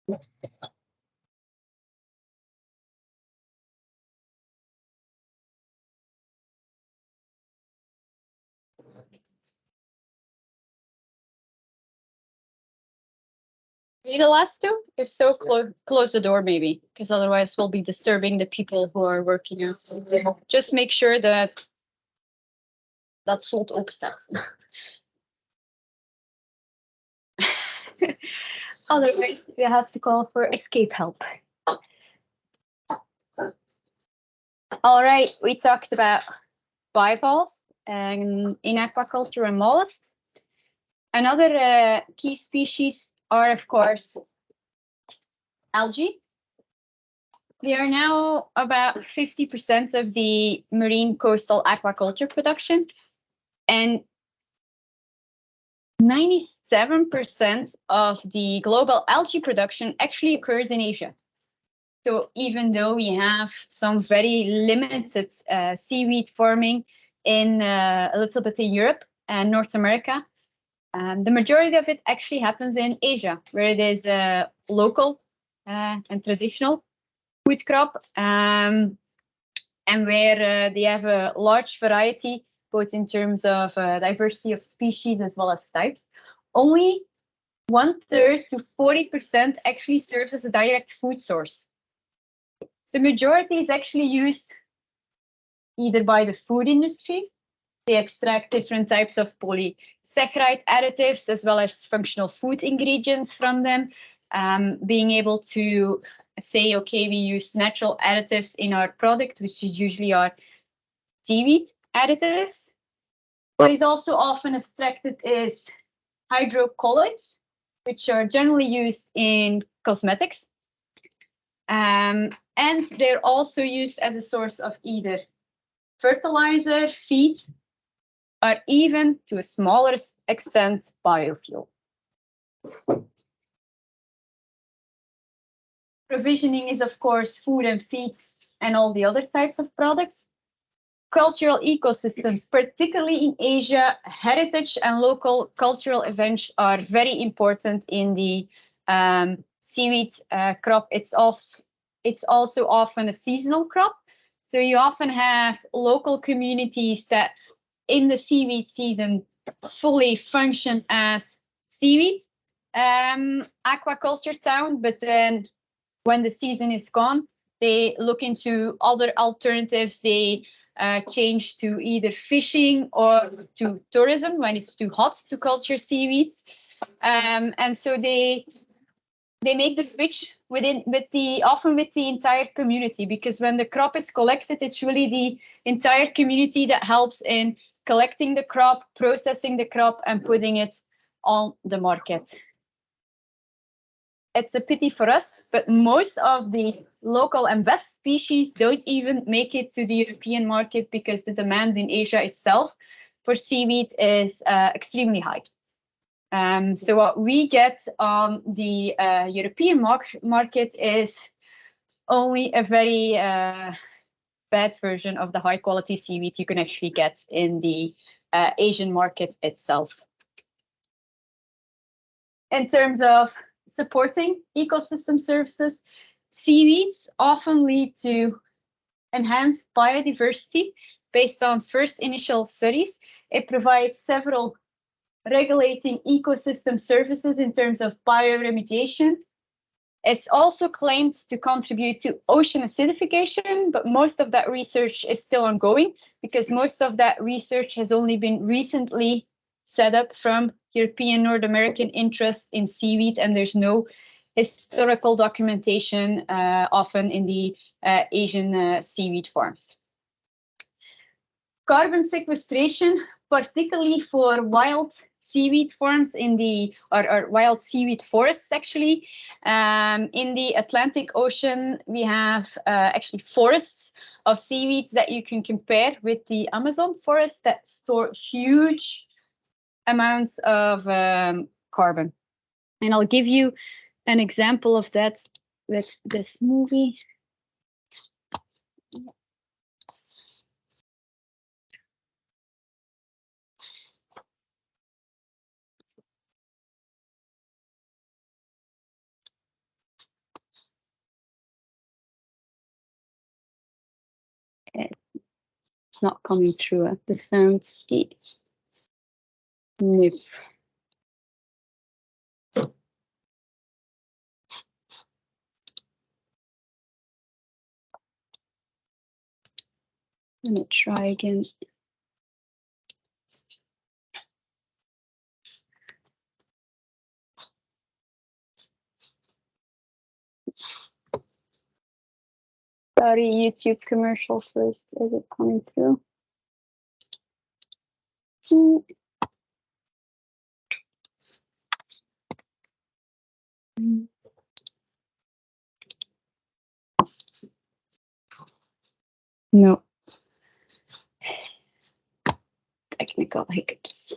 Read the last two? If so, close the door maybe, because otherwise we'll be disturbing the people who are working out. So just make sure that slot open staat. Otherwise, we have to call for escape help. All right, we talked about bivalves in aquaculture and mollusks. Another key species are, of course, algae. They are now about 50% of the marine coastal aquaculture production, and 97% of the global algae production actually occurs in Asia. So even though we have some very limited seaweed farming in a little bit in Europe and North America, the majority of it actually happens in Asia, where it is a local and traditional food crop, and where they have a large variety, both in terms of diversity of species as well as types. Only 1/3 to 40% actually serves as a direct food source. The majority is actually used either by the food industry. They extract different types of polysaccharide additives as well as functional food ingredients from them, being able to say, okay, we use natural additives in our product, which is usually our seaweed additives. What is also often extracted is hydrocolloids, which are generally used in cosmetics. And they're also used as a source of either fertilizer, feed, or even, to a smaller extent, biofuel. Provisioning is, of course, food and feed and all the other types of products. Cultural ecosystems, particularly in Asia, heritage and local cultural events are very important in the seaweed crop. It's also often a seasonal crop. So you often have local communities that in the seaweed season fully function as seaweed aquaculture town, but then when the season is gone, they look into other alternatives. They change to either fishing or to tourism when it's too hot to culture seaweeds. And so they make the switch often with the entire community, because when the crop is collected, it's really the entire community that helps in collecting the crop, processing the crop, and putting it on the market. It's a pity for us, but most of the local and best species don't even make it to the European market because the demand in Asia itself for seaweed is extremely high. So what we get on the European market is only a very bad version of the high quality seaweed you can actually get in the Asian market itself. In terms of supporting ecosystem services, seaweeds often lead to enhanced biodiversity based on first initial studies. It provides several regulating ecosystem services in terms of bioremediation. It's also claimed to contribute to ocean acidification, but most of that research is still ongoing because most of that research has only been recently set up from European North American interest in seaweed, and there's no historical documentation often in the Asian seaweed farms. Carbon sequestration, particularly for wild seaweed farms in the or wild seaweed forests, actually. In the Atlantic Ocean, we have actually forests of seaweeds that you can compare with the Amazon forest that store huge amounts of carbon. And I'll give you an example of that with this movie. It's not coming through. The sound. Nope. Let me try again. Sorry, YouTube commercial first. Is it coming through? No. Technical hiccups.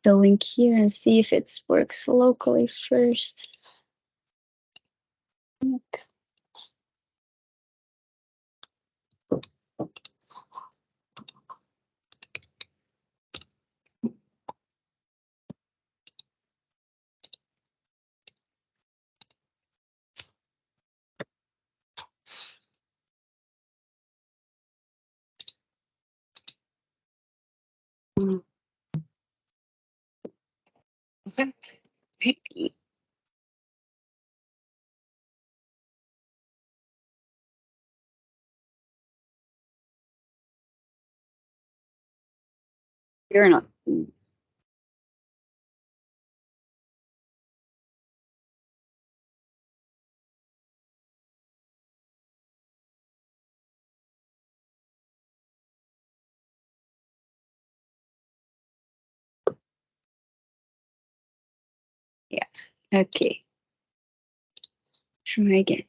The link here and see if it works locally first. You're not. Yeah. Okay. Try again.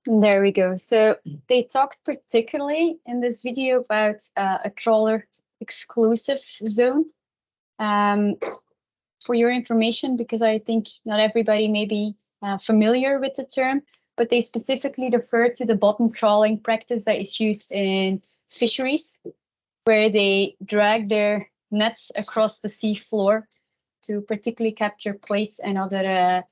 There we go. So they talked particularly in this video about a trawler exclusive zone. For your information, because I think not everybody may be familiar with the term, but they specifically refer to the bottom trawling practice that is used in fisheries, where they drag their nets across the sea floor to particularly capture plaice and other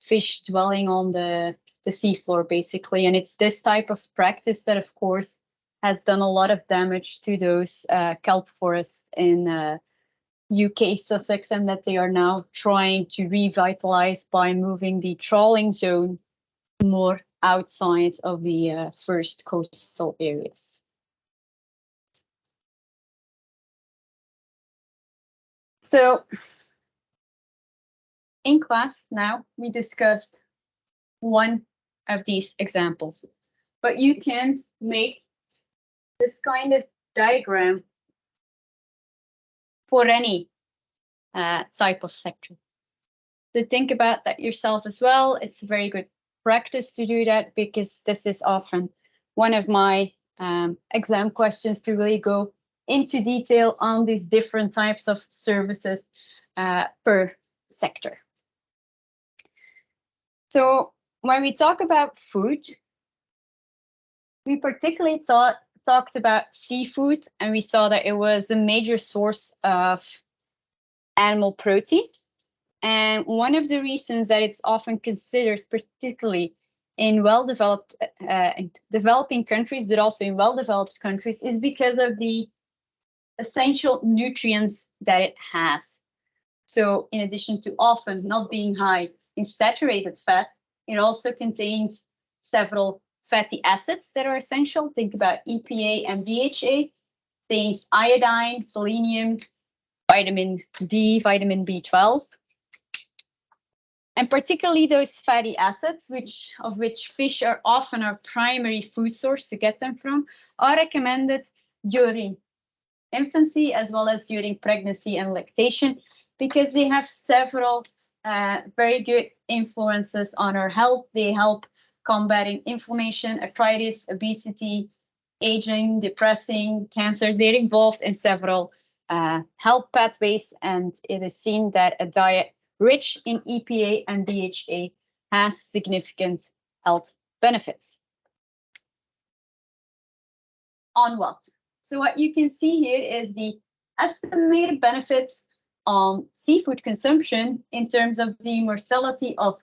fish dwelling on the seafloor, basically. And it's this type of practice that, of course, has done a lot of damage to those kelp forests in UK Sussex, and that they are now trying to revitalize by moving the trawling zone more outside of the first coastal areas. So in class now, we discussed one of these examples, but you can make this kind of diagram for any type of sector. So think about that yourself as well. It's a very good practice to do that, because this is often one of my exam questions, to really go into detail on these different types of services per sector. So when we talk about food, we particularly talked about seafood, and we saw that it was a major source of animal protein. And one of the reasons that it's often considered, particularly in well-developed, developing countries, but also in well-developed countries, is because of the essential nutrients that it has. So in addition to often not being high in saturated fat, it also contains several fatty acids that are essential. Think about EPA and DHA. Contains iodine, selenium, vitamin D, vitamin B12. And particularly those fatty acids, of which fish are often our primary food source to get them from, are recommended during infancy as well as during pregnancy and lactation, because they have several very good influences on our health. They help combating inflammation, arthritis, obesity, aging, depressing, cancer. They're involved in several health pathways, and it is seen that a diet rich in EPA and DHA has significant health benefits. On what? So what you can see here is the estimated benefits on seafood consumption in terms of the mortality of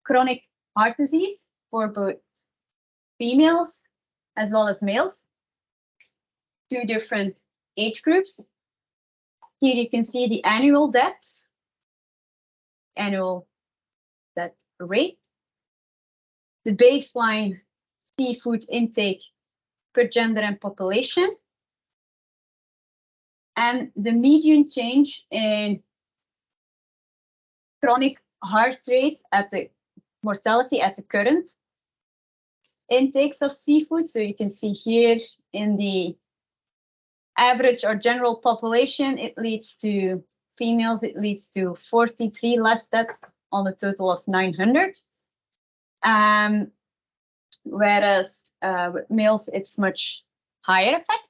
chronic heart disease for both females as well as males, two different age groups. Here you can see the annual death rate, the baseline seafood intake per gender and population, and the median change in chronic heart rate at the mortality at the current intakes of seafood. So you can see here in the average or general population, it leads to females, it leads to 43 less deaths on a total of 900. Whereas with males, it's much higher effect.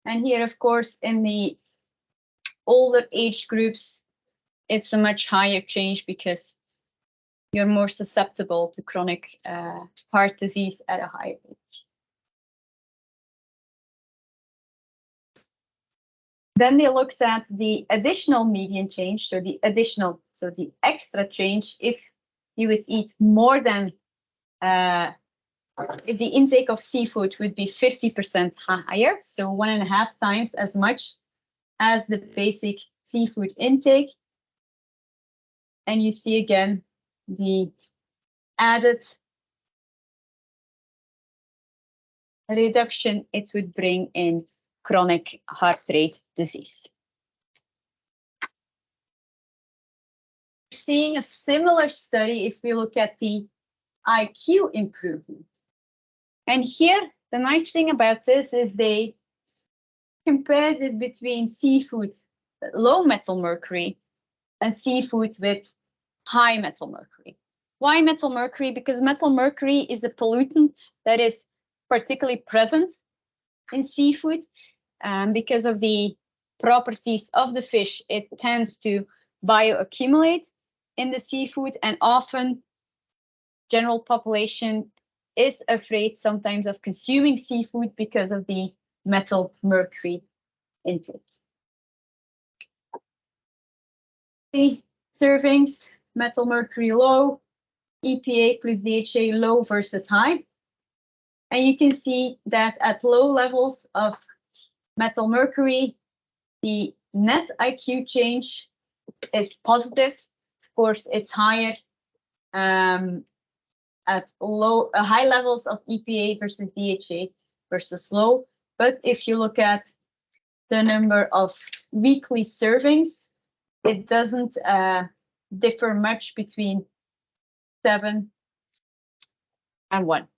And here, of course, in the older age groups, it's a much higher change because you're more susceptible to chronic heart disease at a higher age. Then they looked at the additional median change, so the extra change if you would eat more than, if the intake of seafood would be 50% higher, so 1.5 times as much as the basic seafood intake. And you see again the added reduction it would bring in chronic heart rate disease. We're seeing a similar study if we look at the IQ improvement. And here, the nice thing about this is they compared it between seafood with low metal mercury and seafood with high metal mercury. Why metal mercury? Because metal mercury is a pollutant that is particularly present in seafood. Because of the properties of the fish, it tends to bioaccumulate in the seafood, and often general population is afraid sometimes of consuming seafood because of the metal mercury intake. The servings, metal mercury low, EPA plus DHA low versus high. And you can see that at low levels of metal mercury, the net IQ change is positive. Of course, it's higher at high levels of EPA versus DHA versus low. But if you look at the number of weekly servings, it doesn't differ much between 7 and 1.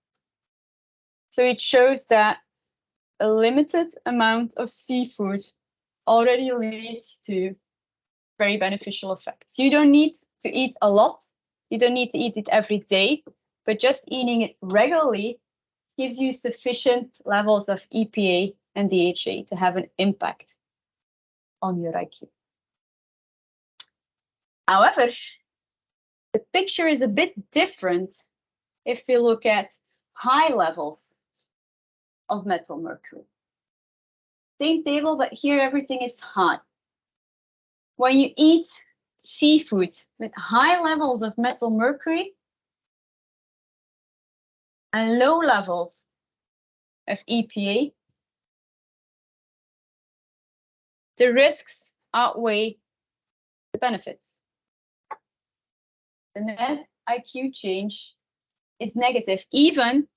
So it shows that a limited amount of seafood already leads to very beneficial effects. You don't need to eat a lot. You don't need to eat it every day, but just eating it regularly gives you sufficient levels of EPA and DHA to have an impact on your IQ. However, the picture is a bit different if we look at high levels of metal mercury. Same table, but here everything is high. When you eat seafood with high levels of metal mercury and low levels of EPA, the risks outweigh the benefits. The net IQ change is negative, even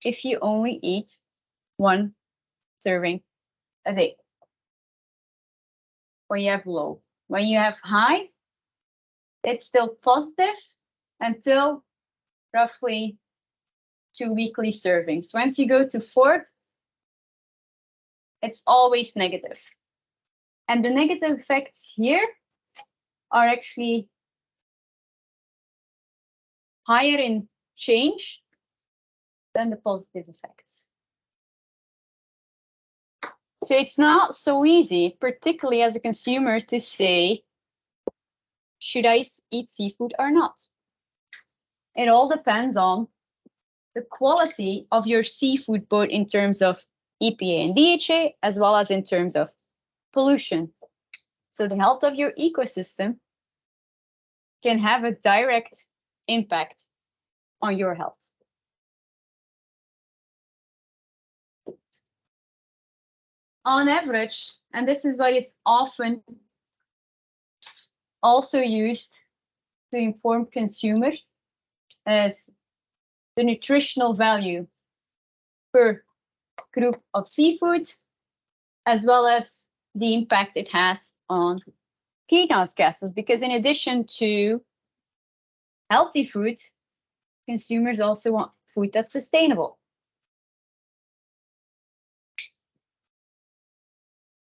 if you only eat 1 serving a day. When you have low. When you have high, it's still positive until roughly 2 weekly servings. Once you go to 4, it's always negative. And the negative effects here are actually higher in change than the positive effects. So it's not so easy, particularly as a consumer, to say, should I eat seafood or not? It all depends on the quality of your seafood, both in terms of EPA and DHA, as well as in terms of pollution. So the health of your ecosystem can have a direct impact on your health. On average, and this is what is often also used to inform consumers, as the nutritional value per group of seafood, as well as the impact it has on greenhouse gases, because in addition to healthy food, consumers also want food that's sustainable.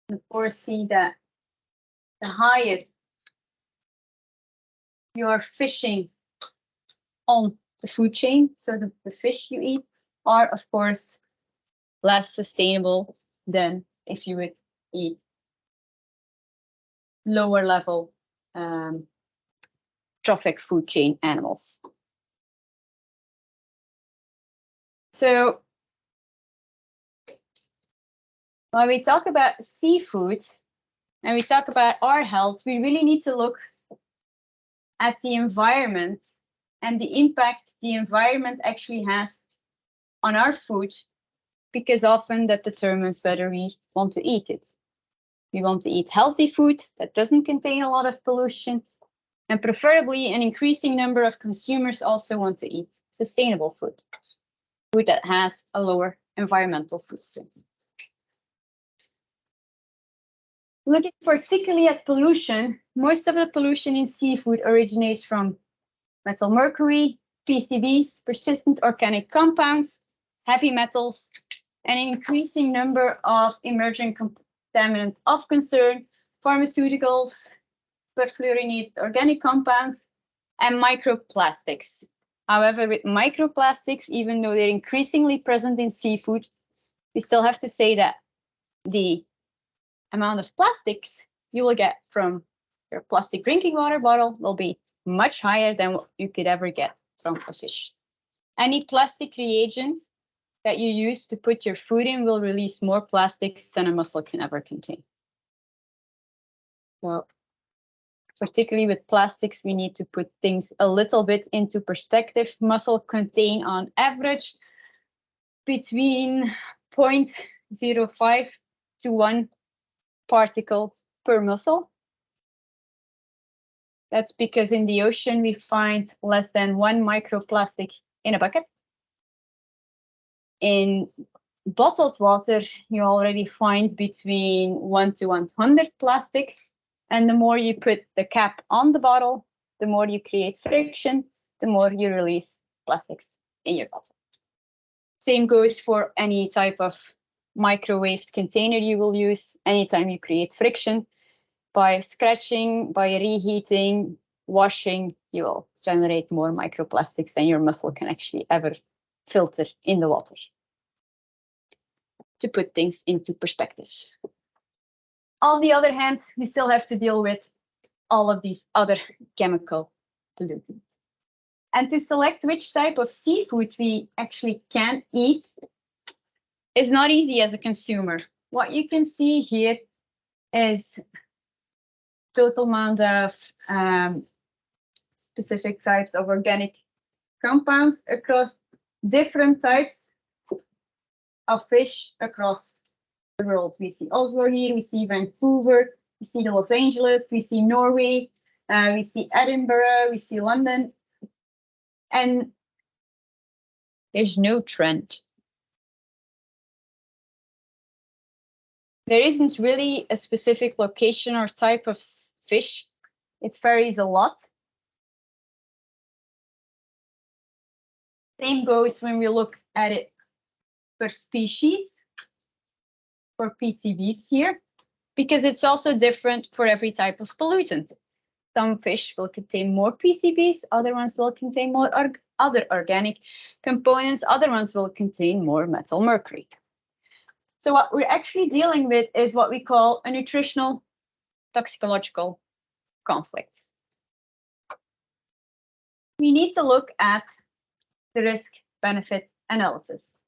Of course, see that the higher you are fishing on the food chain, so the fish you eat are, of course, less sustainable than if you would eat lower level trophic food chain animals. So when we talk about seafood and we talk about our health, we really need to look at the environment and the impact the environment actually has on our food, because often that determines whether we want to eat it. We want to eat healthy food that doesn't contain a lot of pollution, and preferably an increasing number of consumers also want to eat sustainable food, food that has a lower environmental footprint. Looking particularly at pollution, most of the pollution in seafood originates from metal mercury, PCBs, persistent organic compounds, heavy metals, and an increasing number of emerging contaminants of concern, pharmaceuticals, perfluorinated organic compounds, and microplastics. However, with microplastics, even though they're increasingly present in seafood, we still have to say that the amount of plastics you will get from your plastic drinking water bottle will be much higher than what you could ever get from a fish. Any plastic reagents that you use to put your food in will release more plastics than a mussel can ever contain. So, particularly with plastics, we need to put things a little bit into perspective. Mussel contain on average between 0.05 to 1 particle per mussel. That's because in the ocean we find less than 1 microplastic in a bucket. In bottled water, you already find between 1 to 100 plastics. And the more you put the cap on the bottle, the more you create friction, the more you release plastics in your bottle. Same goes for any type of microwaved container you will use. Anytime you create friction, by scratching, by reheating, washing, you will generate more microplastics than your mussel can actually ever filter in the water. To put things into perspective. On the other hand, we still have to deal with all of these other chemical pollutants. And to select which type of seafood we actually can eat is not easy as a consumer. What you can see here is total amount of specific types of organic compounds across different types of fish across the world. We see Oslo here, we see Vancouver, we see Los Angeles, we see Norway, we see Edinburgh, we see London, and there's no trend. There isn't really a specific location or type of fish. It varies a lot. Same goes when we look at it per species, for PCBs here, because it's also different for every type of pollutant. Some fish will contain more PCBs, other ones will contain more other organic components, other ones will contain more metal mercury. So what we're actually dealing with is what we call a nutritional toxicological conflict. We need to look at the risk-benefit analysis.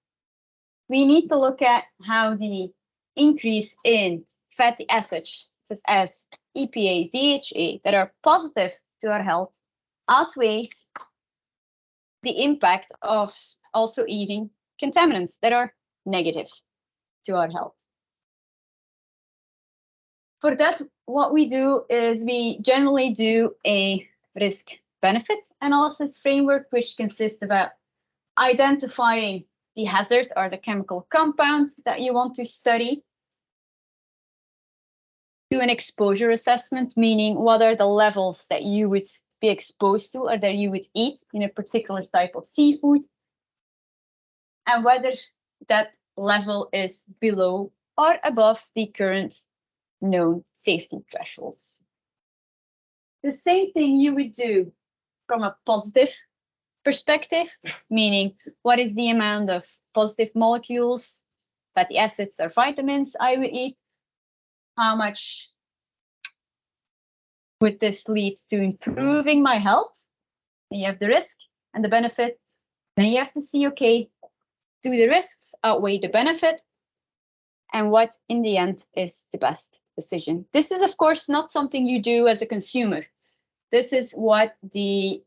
We need to look at how the increase in fatty acids, such as EPA, DHA, that are positive to our health, outweigh the impact of also eating contaminants that are negative to our health. For that, what we do is we generally do a risk-benefit analysis framework, which consists about identifying the hazard or the chemical compound that you want to study, do an exposure assessment, meaning what are the levels that you would be exposed to or that you would eat in a particular type of seafood, and whether that level is below or above the current known safety thresholds. The same thing you would do from a positive perspective, meaning what is the amount of positive molecules, fatty acids or vitamins I would eat, how much would this lead to improving my health? And you have the risk and the benefit. Then you have to see, okay, do the risks outweigh the benefit? And what in the end is the best decision? This is, of course, not something you do as a consumer. This is what the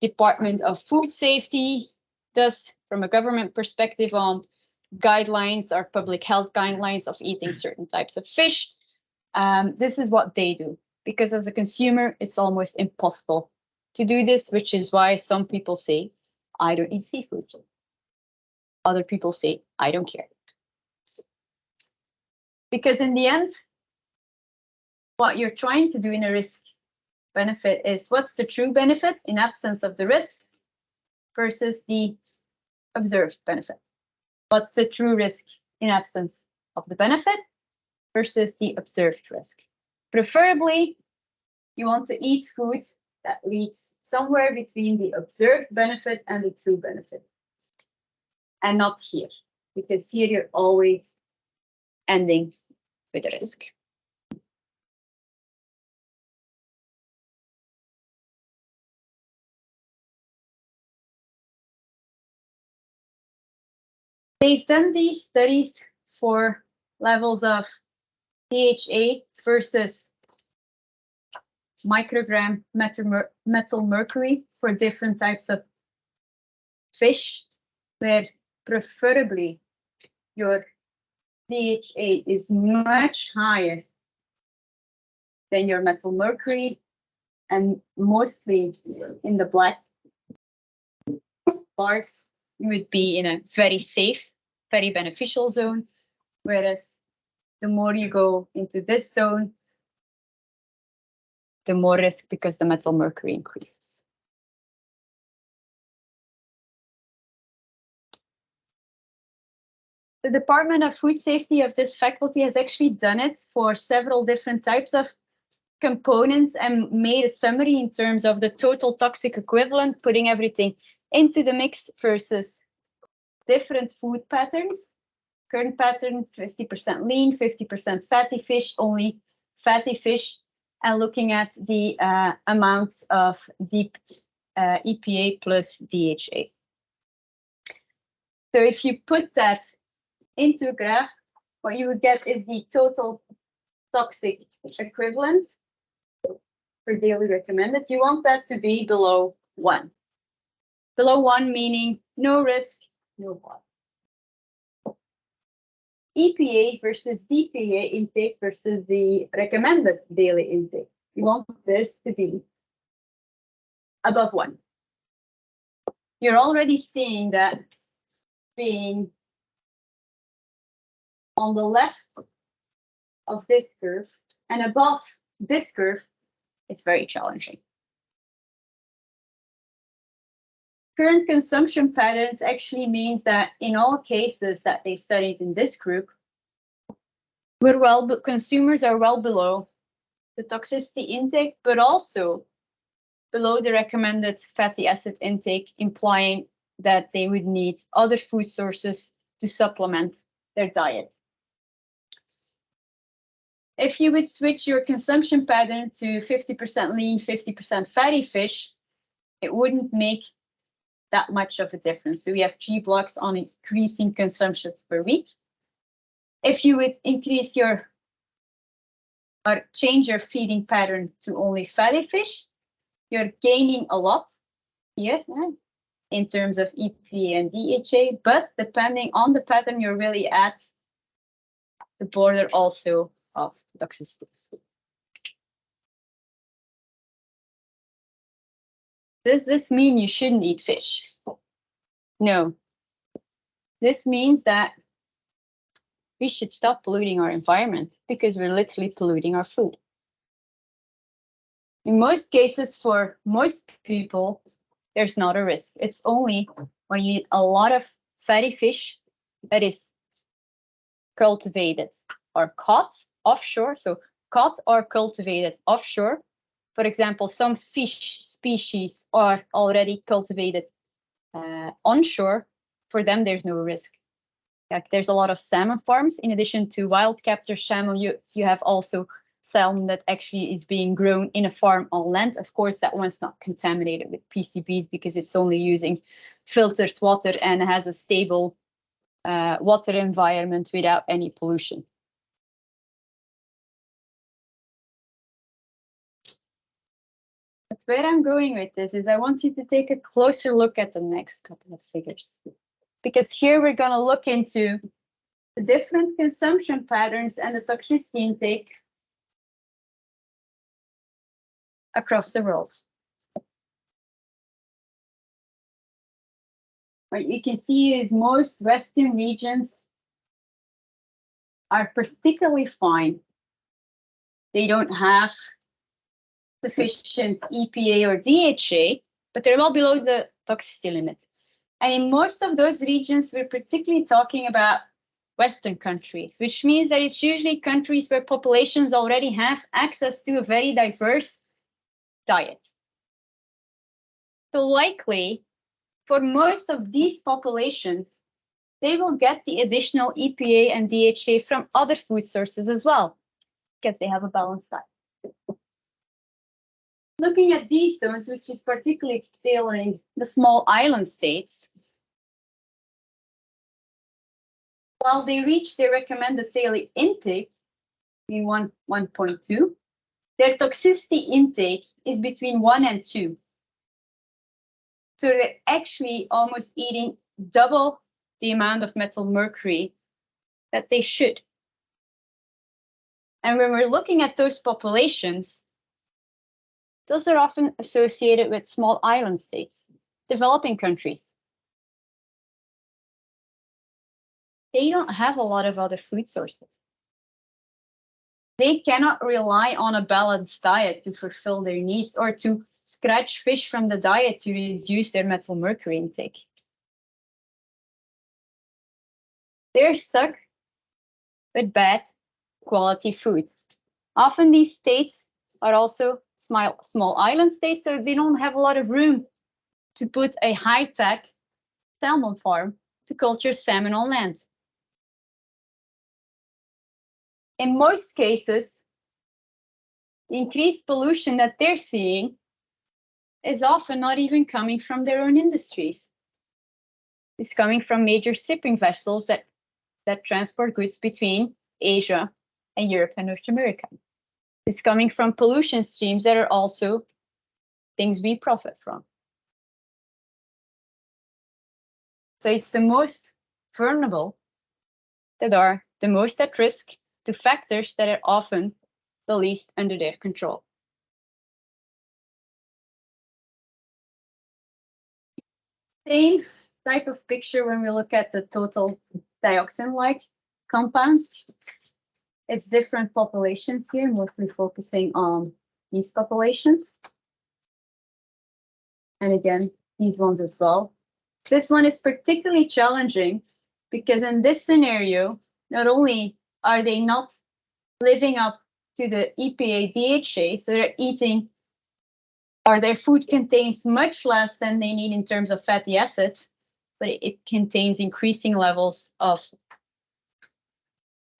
Department of Food Safety does from a government perspective on guidelines or public health guidelines of eating certain types of fish. This is what they do, because as a consumer, it's almost impossible to do this, which is why some people say, I don't eat seafood. Other people say, I don't care. Because in the end, what you're trying to do in a risk benefit is what's the true benefit in absence of the risk versus the observed benefit. What's the true risk in absence of the benefit versus the observed risk? Preferably, you want to eat food that leads somewhere between the observed benefit and the true benefit. And not here, because here you're always ending with a risk. They've done these studies for levels of DHA versus microgram metal mercury for different types of fish, where preferably your DHA is much higher than your metal mercury, and mostly in the black bars, you would be in a very safe, very beneficial zone, whereas the more you go into this zone, the more risk because the metal mercury increases. The Department of Food Safety of this faculty has actually done it for several different types of components and made a summary in terms of the total toxic equivalent, putting everything into the mix versus different food patterns. Current pattern, 50% lean, 50% fatty fish, only fatty fish, and looking at the amounts of deep EPA plus DHA. So if you put that into a graph, what you would get is the total toxic equivalent for daily recommended. You want that to be below 1. Below 1 meaning no risk, no harm. EPA versus DPA intake versus the recommended daily intake. You want this to be above 1. You're already seeing that being on the left of this curve and above this curve, it's very challenging. Current consumption patterns actually means that in all cases that they studied in this group, consumers are well below the toxicity intake, but also below the recommended fatty acid intake, implying that they would need other food sources to supplement their diet. If you would switch your consumption pattern to 50% lean, 50% fatty fish, it wouldn't make that much of a difference. So we have 3 blocks on increasing consumption per week. If you would increase or change your feeding pattern to only fatty fish, you're gaining a lot here in terms of EPA and DHA, but depending on the pattern, you're really at the border also of toxicity. Does this mean you shouldn't eat fish? No. This means that we should stop polluting our environment because we're literally polluting our food. In most cases, for most people, there's not a risk. It's only when you eat a lot of fatty fish that is cultivated or caught offshore. So caught or cultivated offshore. For example, some fish species are already cultivated onshore. For them, there's no risk. Like there's a lot of salmon farms. In addition to wild capture salmon, you have also salmon that actually is being grown in a farm on land. Of course, that one's not contaminated with PCBs because it's only using filtered water and has a stable water environment without any pollution. But where I'm going with this is I want you to take a closer look at the next couple of figures, because here we're going to look into the different consumption patterns and the toxicity intake across the world. What you can see is most Western regions are particularly fine. They don't have sufficient EPA or DHA, but they're well below the toxicity limit. And in most of those regions, we're particularly talking about Western countries, which means that it's usually countries where populations already have access to a very diverse diet. So likely, for most of these populations, they will get the additional EPA and DHA from other food sources as well, because they have a balanced diet. Looking at these zones, which is particularly tailoring the small island states, while they reach their recommended daily intake in 1.2, their toxicity intake is between 1 and 2. So they're actually almost eating double the amount of metal mercury that they should. And when we're looking at those populations, those are often associated with small island states, developing countries. They don't have a lot of other food sources. They cannot rely on a balanced diet to fulfill their needs or to scratch fish from the diet to reduce their metal mercury intake. They're stuck with bad quality foods. Often these states are also small island states, so they don't have a lot of room to put a high-tech salmon farm to culture salmon on land. In most cases, the increased pollution that they're seeing is often not even coming from their own industries. It's coming from major shipping vessels that transport goods between Asia and Europe and North America. It's coming from pollution streams that are also things we profit from. So it's the most vulnerable that are the most at risk to factors that are often the least under their control. Same type of picture when we look at the total dioxin-like compounds. It's different populations here, mostly focusing on these populations. And again, these ones as well. This one is particularly challenging because in this scenario, not only are they not living up to the EPA DHA, so they're eating, or their food contains much less than they need in terms of fatty acids, but it contains increasing levels of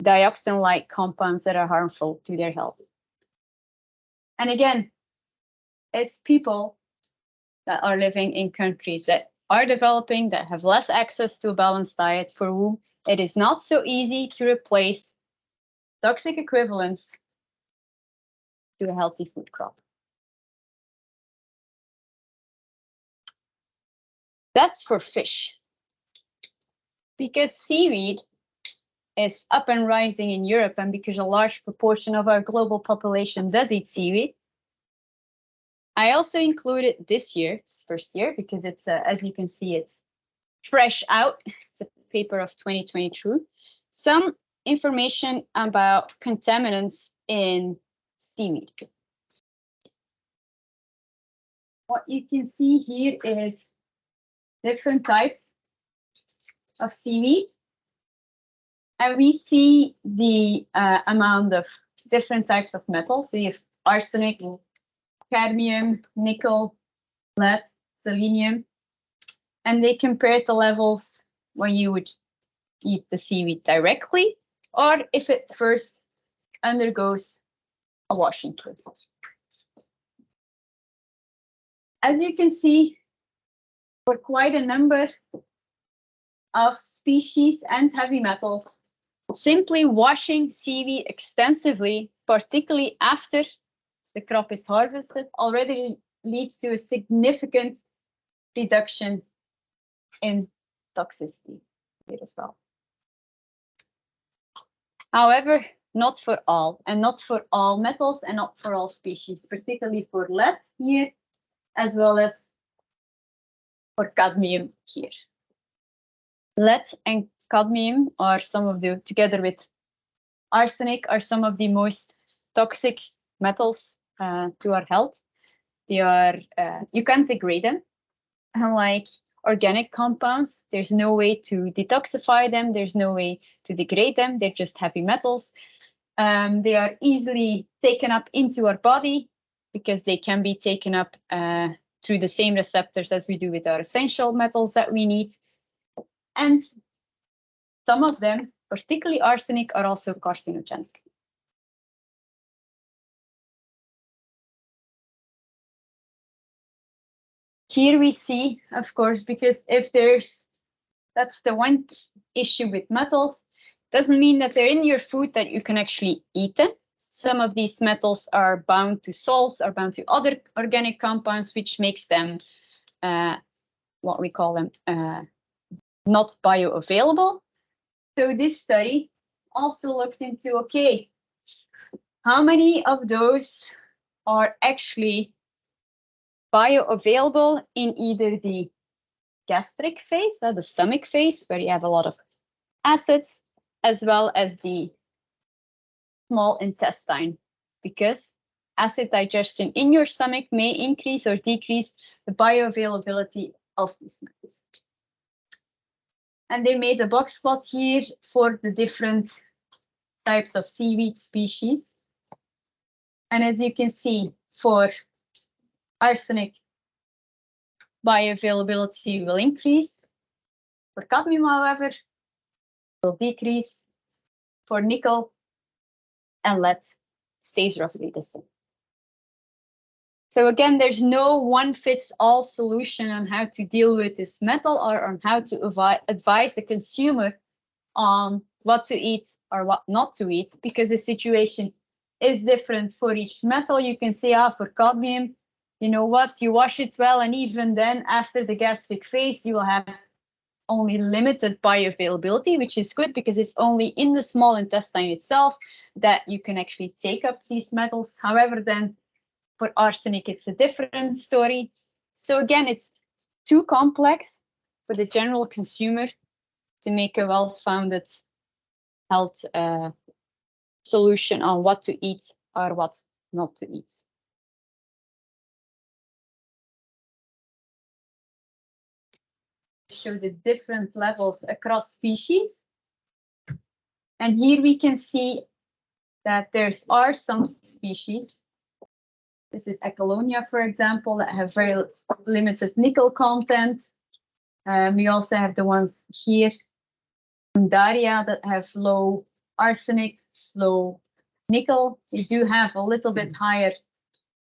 dioxin-like compounds that are harmful to their health. And again, it's people that are living in countries that are developing, that have less access to a balanced diet, for whom it is not so easy to replace toxic equivalents to a healthy food crop. That's for fish. Because seaweed is up and rising in Europe, and because a large proportion of our global population does eat seaweed, I also included this year, first year, because it's, as you can see, it's fresh out. It's a paper of 2022. Some information about contaminants in seaweed. What you can see here is different types of seaweed. And we see the amount of different types of metals. So you have arsenic, cadmium, nickel, lead, selenium. And they compare the levels when you would eat the seaweed directly, or if it first undergoes a washing process. As you can see, for quite a number of species and heavy metals, simply washing seaweed extensively, particularly after the crop is harvested, already leads to a significant reduction in toxicity here as well. However, not for all, and not for all metals, and not for all species, particularly for lead here, as well as for cadmium here. Lead and cadmium are some of the, together with arsenic, are some of the most toxic metals to our health. They are, you can't degrade them. Unlike organic compounds, there's no way to detoxify them. There's no way to degrade them. They're just heavy metals. They are easily taken up into our body because they can be taken up through the same receptors as we do with our essential metals that we need. And some of them, particularly arsenic, are also carcinogenic. Here we see, of course, because if there's, that's the one issue with metals, doesn't mean that they're in your food that you can actually eat them. Some of these metals are bound to salts, are bound to other organic compounds, which makes them, what we call them, not bioavailable. So this study also looked into, okay, how many of those are actually bioavailable in either the gastric phase, the stomach phase, where you have a lot of acids, as well as the small intestine, because acid digestion in your stomach may increase or decrease the bioavailability of these metals. And they made a box plot here for the different types of seaweed species. And as you can see, for arsenic, bioavailability will increase. For cadmium, however, will decrease. For nickel and lead, stays roughly the same. So again, there's no one-fits-all solution on how to deal with this metal or on how to advise the consumer on what to eat or what not to eat, because the situation is different for each metal. You can say, for cadmium, you know what, you wash it well, and even then, after the gastric phase, you will have only limited bioavailability, which is good because it's only in the small intestine itself that you can actually take up these metals. However, then for arsenic, it's a different story. So again, it's too complex for the general consumer to make a well-founded health solution on what to eat or what not to eat. Show the different levels across species. And here we can see that there are some species. This is Echolonia, for example, that have very limited nickel content. We also have the ones here, Undaria, that have low arsenic, low nickel. They do have a little bit higher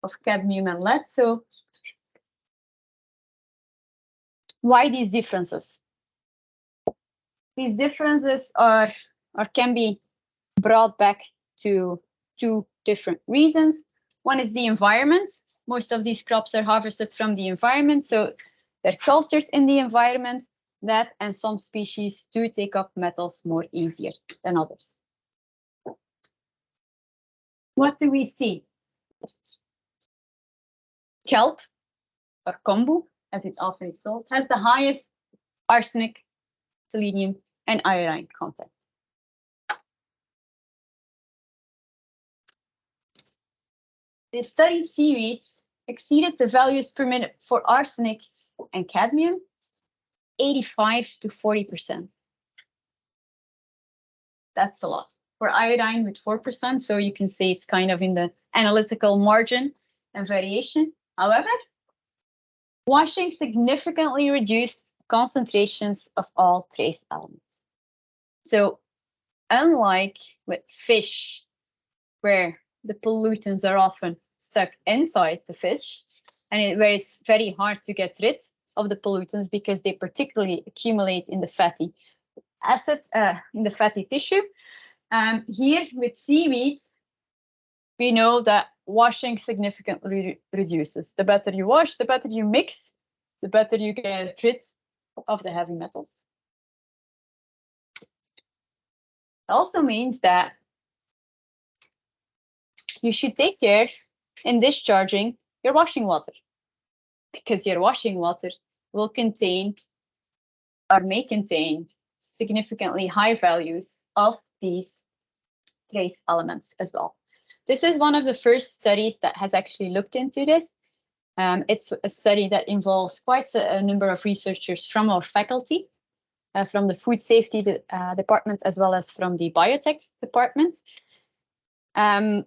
of cadmium and lead. So why these differences? These differences are or can be brought back to two different reasons. One is the environment. Most of these crops are harvested from the environment, so they're cultured in the environment. That and some species do take up metals more easier than others. What do we see? Kelp, or kombu, as it often is called, has the highest arsenic, selenium, and iodine content. the studied seaweeds exceeded the values per minute for arsenic and cadmium 85 to 40%. That's a lot. For iodine with 4%, so you can say it's kind of in the analytical margin and variation. However, washing significantly reduced concentrations of all trace elements. So unlike with fish, where the pollutants are often stuck inside the fish, and where it's very hard to get rid of the pollutants because they particularly accumulate in the fatty acid, in the fatty tissue. Here with seaweeds, we know that washing significantly reduces. The better you wash, the better you mix, the better you get rid of the heavy metals. It also means that you should take care in discharging your washing water, because your washing water will contain or may contain significantly high values of these trace elements as well. This is one of the first studies that has actually looked into this. It's a study that involves quite a number of researchers from our faculty, from the food safety department, as well as from the biotech department. And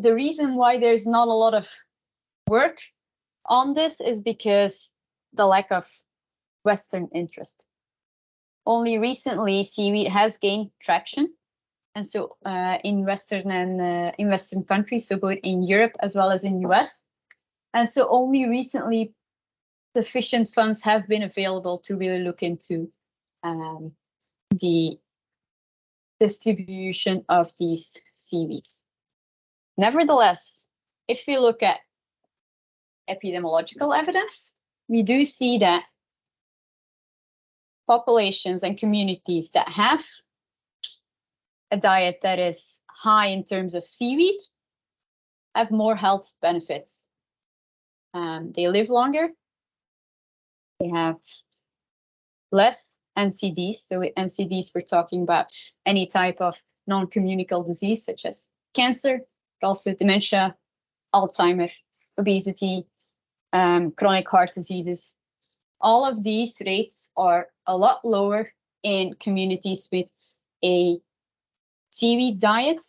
the reason why there's not a lot of work on this is because the lack of Western interest. Only recently, seaweed has gained traction, and so in Western countries, so both in Europe as well as in US, and so only recently sufficient funds have been available to really look into the distribution of these seaweeds. Nevertheless, if we look at epidemiological evidence, we do see that populations and communities that have a diet that is high in terms of seaweed have more health benefits. They live longer, they have less NCDs. So with NCDs, we're talking about any type of non-communicable disease, such as cancer, but also dementia, Alzheimer, obesity, chronic heart diseases. All of these rates are a lot lower in communities with a seaweed diet,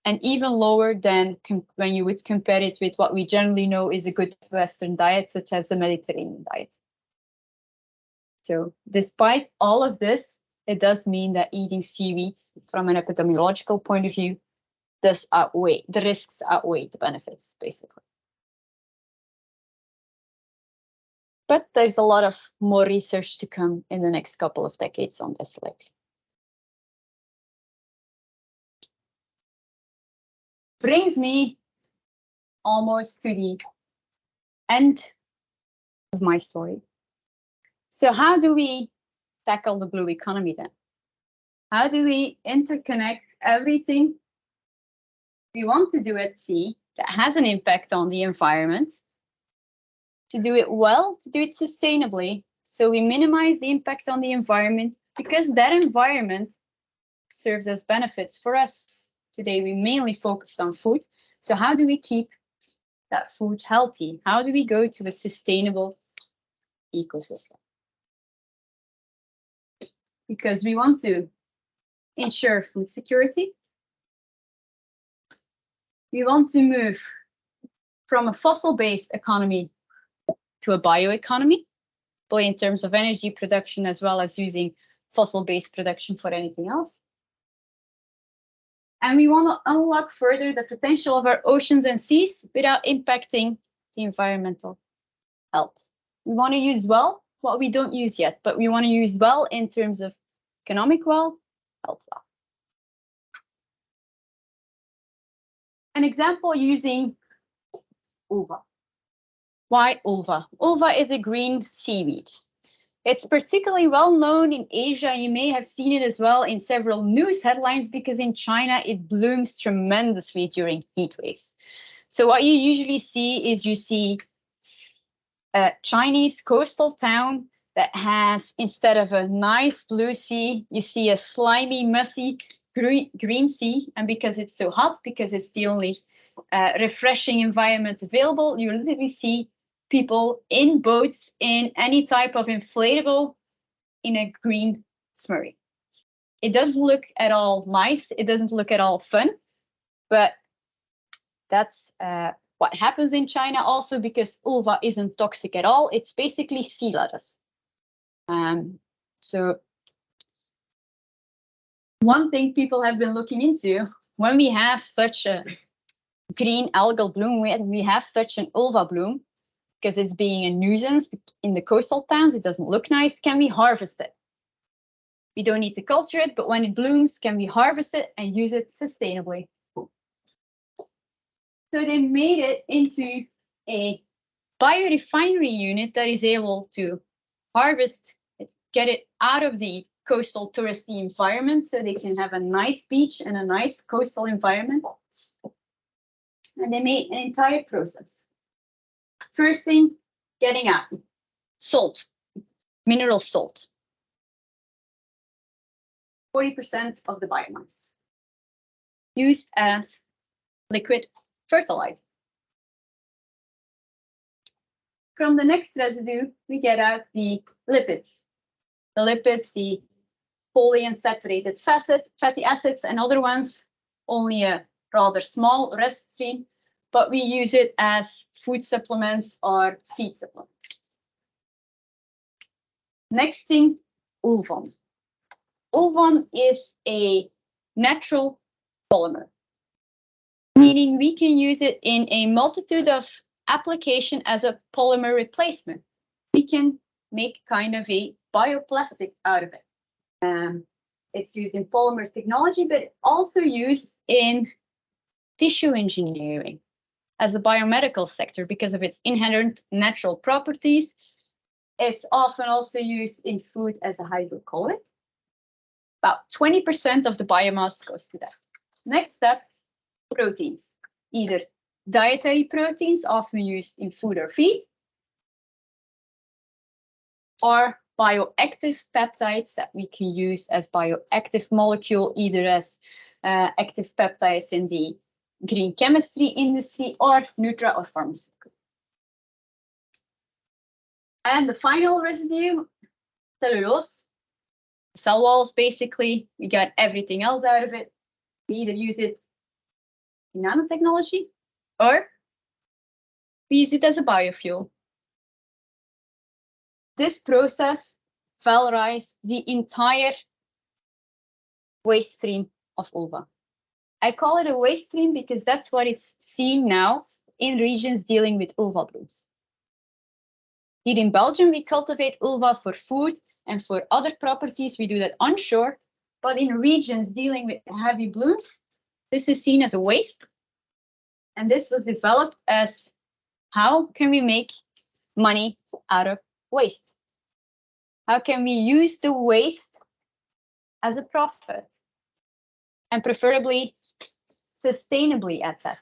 and even lower than when you would compare it with what we generally know is a good Western diet, such as the Mediterranean diet. So despite all of this, it does mean that eating seaweeds from an epidemiological point of view does outweigh, the risks outweigh the benefits, basically. But there's a lot of more research to come in the next couple of decades on this likely. Brings me almost to the end of my story. So how do we tackle the blue economy then? How do we interconnect everything we want to do at sea that has an impact on the environment, to do it well, to do it sustainably, so we minimize the impact on the environment, because that environment serves as benefits for us. Today, we mainly focused on food. So how do we keep that food healthy? How do we go to a sustainable ecosystem? Because we want to ensure food security. We want to move from a fossil-based economy to a bioeconomy, both in terms of energy production as well as using fossil-based production for anything else. And we want to unlock further the potential of our oceans and seas without impacting the environmental health. We want to use well what we don't use yet, but we want to use well in terms of economic well, health well. An example using ulva. Why ulva? Ulva is a green seaweed. It's particularly well known in Asia. You may have seen it as well in several news headlines, because in China it blooms tremendously during heat waves. So what you usually see is you see a Chinese coastal town that has, instead of a nice blue sea, you see a slimy, messy green sea. And because it's so hot, because it's the only refreshing environment available, you literally see people in boats in any type of inflatable in a green smurry. It doesn't look at all nice. It doesn't look at all fun, but that's what happens in China also, because ulva isn't toxic at all. It's basically sea lettuce. So one thing people have been looking into, when we have such a green algal bloom, we have such an ulva bloom, because it's being a nuisance in the coastal towns, it doesn't look nice, can we harvest it? We don't need to culture it, but when it blooms, can we harvest it and use it sustainably? So they made it into a biorefinery unit that is able to harvest it, get it out of the coastal touristy environment so they can have a nice beach and a nice coastal environment. And they made an entire process. First thing, getting out. Salt, mineral salt. 40% of the biomass. Used as liquid fertilizer. From the next residue, we get out the lipids. The lipids, the polyunsaturated fatty acids, and other ones, only a rather small rest stream, but we use it as food supplements or feed supplements. Next thing, ulvan. Ulvan is a natural polymer, meaning we can use it in a multitude of applications as a polymer replacement. We can make kind of a bioplastic out of it. It's used in polymer technology, but also used in tissue engineering as a biomedical sector because of its inherent natural properties. It's often also used in food as a hydrocolloid. About 20% of the biomass goes to that. Next step, proteins. Either dietary proteins, often used in food or feed, or bioactive peptides that we can use as bioactive molecule, either as active peptides in the green chemistry industry or nutra or pharmaceutical. And the final residue, cellulose. Cell walls, basically, we got everything else out of it. We either use it in nanotechnology or we use it as a biofuel. This process valorized the entire waste stream of ulva. I call it a waste stream because that's what it's seen now in regions dealing with ulva blooms. Here in Belgium, we cultivate ulva for food and for other properties. We do that onshore, but in regions dealing with heavy blooms, this is seen as a waste. And this was developed as how can we make money out of waste? How can we use the waste as a profit? And preferably sustainably at that,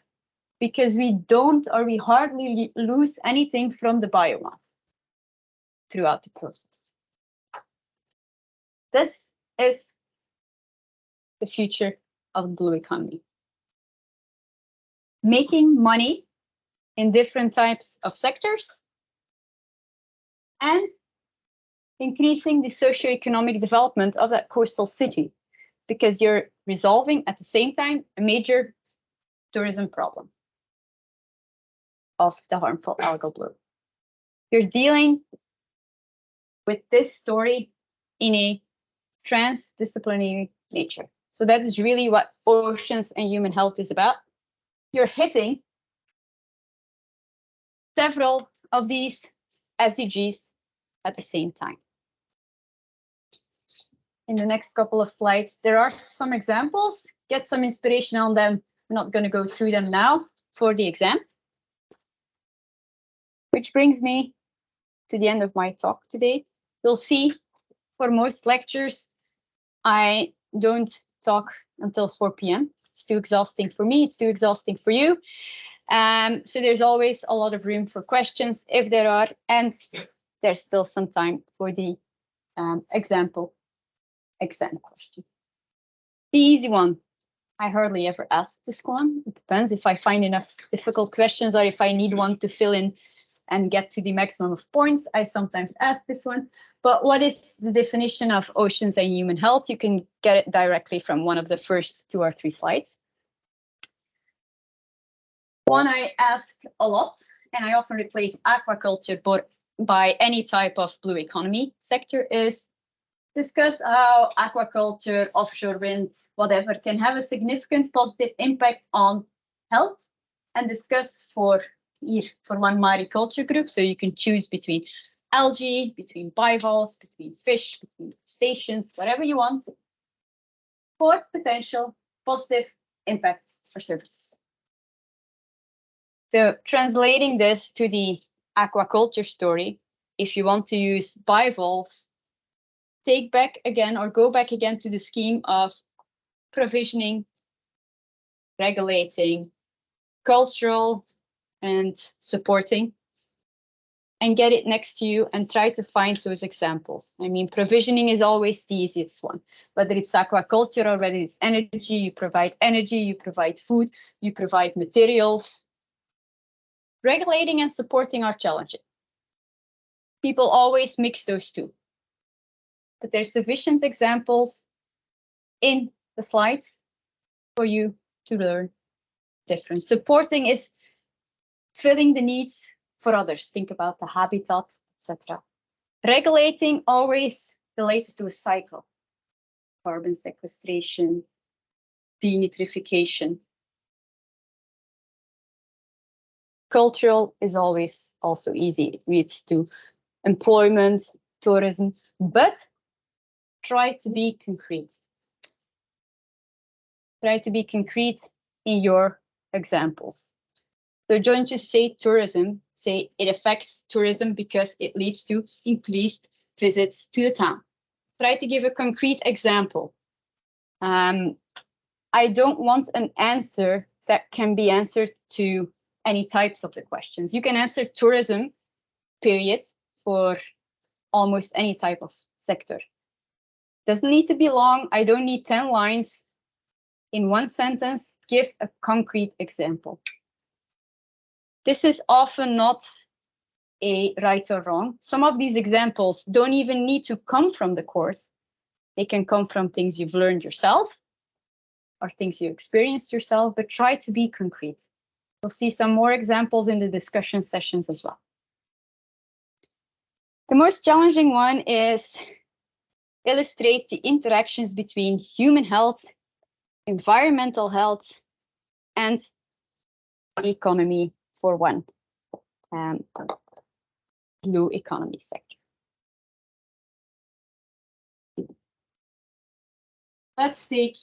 because we don't or we hardly lose anything from the biomass throughout the process. This is the future of the blue economy. Making money in different types of sectors and increasing the socioeconomic development of that coastal city, because you're resolving at the same time a major tourism problem of the harmful algal bloom. You're dealing with this story in a transdisciplinary nature. So that is really what oceans and human health is about. You're hitting several of these SDGs at the same time. In the next couple of slides, there are some examples. Get some inspiration on them. I'm not going to go through them now for the exam. Which brings me to the end of my talk today. You'll see for most lectures, I don't talk until 4 p.m. It's too exhausting for me. It's too exhausting for you. So there's always a lot of room for questions if there are, and there's still some time for the exam question. The easy one, I hardly ever ask this one. It depends if I find enough difficult questions or if I need one to fill in and get to the maximum of points. I sometimes ask this one. But what is the definition of oceans and human health? You can get it directly from one of the first 2 or 3 slides. One I ask a lot, and I often replace aquaculture by any type of blue economy sector, is discuss how aquaculture, offshore wind, whatever, can have a significant positive impact on health, and discuss for one mariculture group. So you can choose between algae, between bivalves, between fish, between crustaceans, whatever you want, for potential positive impacts or services. So translating this to the aquaculture story, if you want to use bivalves, take back again or go back again to the scheme of provisioning, regulating, cultural, and supporting, and get it next to you and try to find those examples. I mean, provisioning is always the easiest one, whether it's aquaculture or whether it's energy, you provide food, you provide materials. Regulating and supporting are challenging. People always mix those two. But there's sufficient examples in the slides for you to learn different. Supporting is filling the needs for others. Think about the habitat, etc. Regulating always relates to a cycle. Carbon sequestration, denitrification. Cultural is always also easy. It leads to employment, tourism, but try to be concrete. Try to be concrete in your examples. So don't just say tourism, say it affects tourism because it leads to increased visits to the town. Try to give a concrete example. I don't want an answer that can be answered to any types of the questions. You can answer tourism, period, for almost any type of sector. Doesn't need to be long. I don't need 10 lines. In one sentence, give a concrete example. This is often not a right or wrong. Some of these examples don't even need to come from the course. They can come from things you've learned yourself or things you experienced yourself, but try to be concrete. We'll see some more examples in the discussion sessions as well. The most challenging one is illustrate the interactions between human health, environmental health, and economy for one blue economy sector. Let's take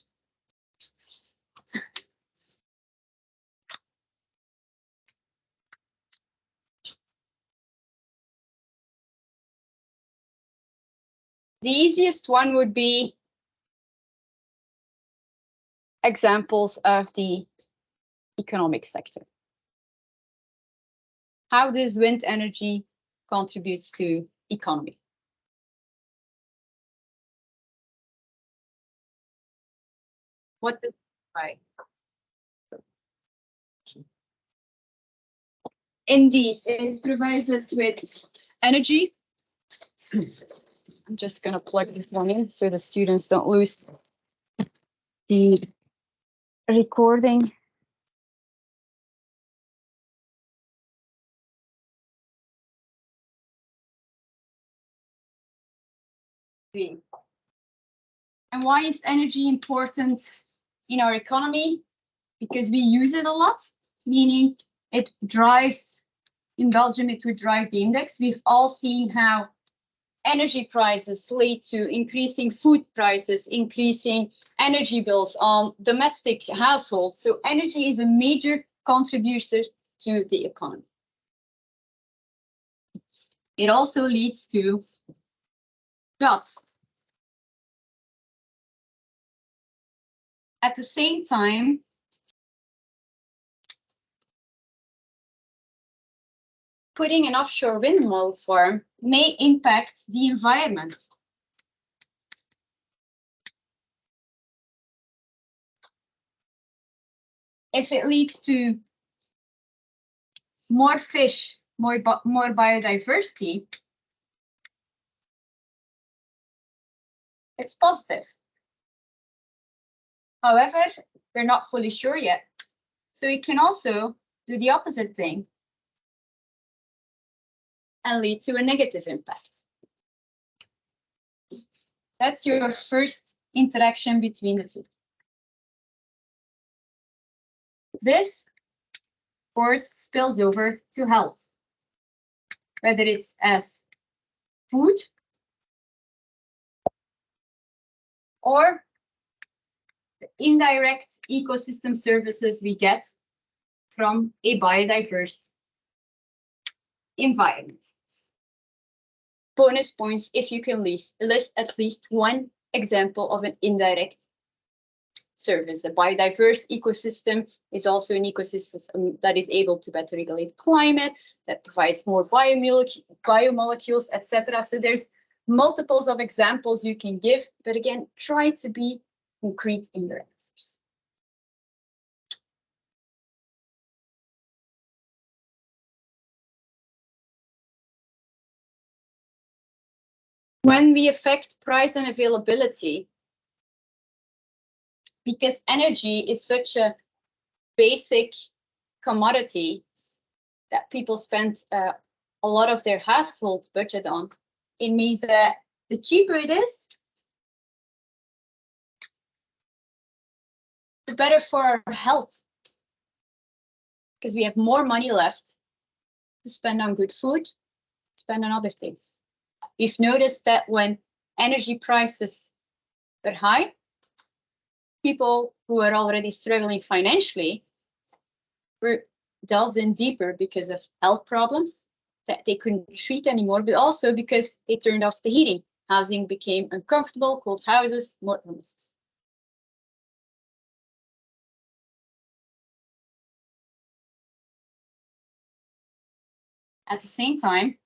the easiest one would be examples of the economic sector. How does wind energy contributes to economy? What does right? Indeed, it provides us with energy. I'm just going to plug this one in so the students don't lose the recording. And why is energy important in our economy? Because we use it a lot, meaning it drives, in Belgium, it would drive the index. We've all seen how energy prices lead to increasing food prices, increasing energy bills on domestic households. So energy is a major contributor to the economy. It also leads to jobs. At the same time, putting an offshore windmill farm may impact the environment. if it leads to more fish, more biodiversity, it's positive. However, we're not fully sure yet. So we can also do the opposite thing and lead to a negative impact. That's your first interaction between the two. This, of course, spills over to health, whether it's as food or the indirect ecosystem services we get from a biodiverse environment. Bonus points if you can list at least one example of an indirect service. A biodiverse ecosystem is also an ecosystem that is able to better regulate climate, that provides more biomolecules, etc. So there's multiples of examples you can give, but again, try to be concrete in your answers. When we affect price and availability, because energy is such a basic commodity that people spend a lot of their household budget on, it means that the cheaper it is, the better for our health, because we have more money left to spend on good food, spend on other things. We've noticed that when energy prices are high, people who are already struggling financially were delved in deeper because of health problems that they couldn't treat anymore, but also because they turned off the heating. Housing became uncomfortable, cold houses, more illnesses. At the same time,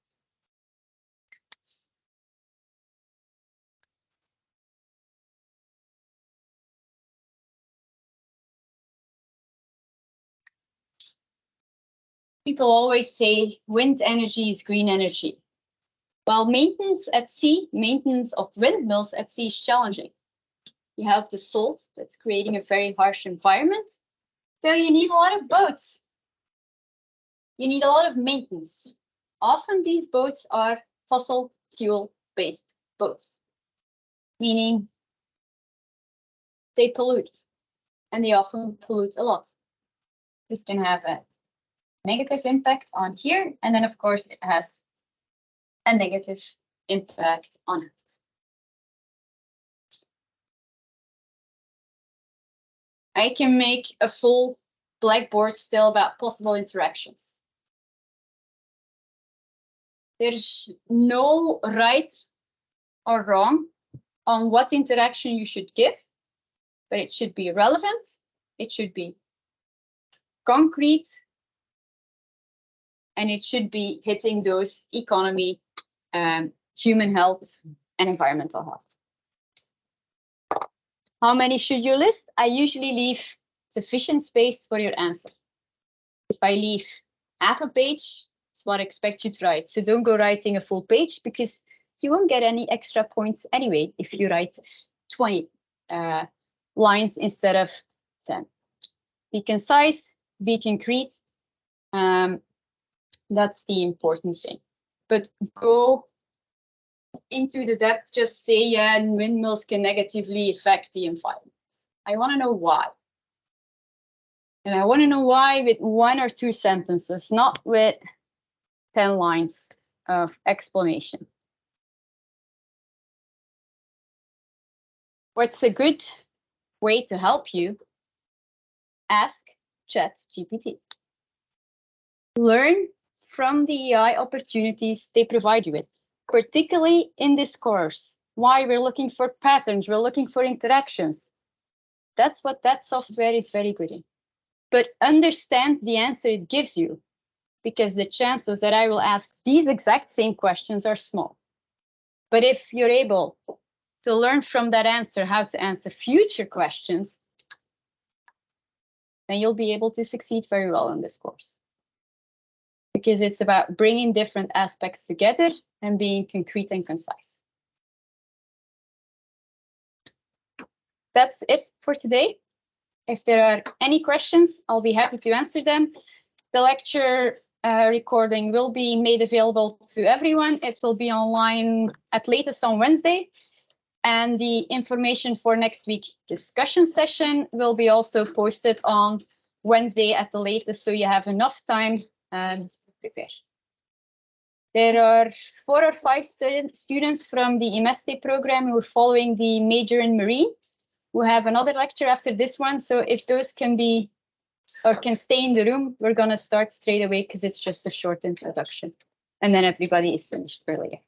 people always say wind energy is green energy. While maintenance at sea, maintenance of windmills at sea is challenging. You have the salt that's creating a very harsh environment. So you need a lot of boats. You need a lot of maintenance. Often these boats are fossil fuel-based boats, meaning they pollute, and they often pollute a lot. This can have a negative impact on here, and then of course it has a negative impact on it. I can make a full blackboard still about possible interactions. There's no right or wrong on what interaction you should give, but it should be relevant, it should be concrete, and it should be hitting those economy, human health, and environmental health. How many should you list? I usually leave sufficient space for your answer. If I leave half a page, it's what I expect you to write. So don't go writing a full page, because you won't get any extra points anyway if you write 20 lines instead of 10. Be concise, be concrete. That's the important thing. But go into the depth, just say, yeah, windmills can negatively affect the environment. I want to know why. And I want to know why with 1 or 2 sentences, not with 10 lines of explanation. What's a good way to help you? Ask ChatGPT. Learn from the AI opportunities they provide you with, particularly in this course. Why? We're looking for patterns, we're looking for interactions. That's what that software is very good in. But understand the answer it gives you, because the chances that I will ask these exact same questions are small. But if you're able to learn from that answer how to answer future questions, then you'll be able to succeed very well in this course. Because it's about bringing different aspects together and being concrete and concise. That's it for today. If there are any questions, I'll be happy to answer them. The lecture recording will be made available to everyone. It will be online at latest on Wednesday. And the information for next week's discussion session will be also posted on Wednesday at the latest, so you have enough time to prepare. There are 4 or 5 students from the IMESTE program who are following the major in marine, who have another lecture after this one. So if those can be or can stay in the room, we're going to start straight away because it's just a short introduction. And then everybody is finished earlier.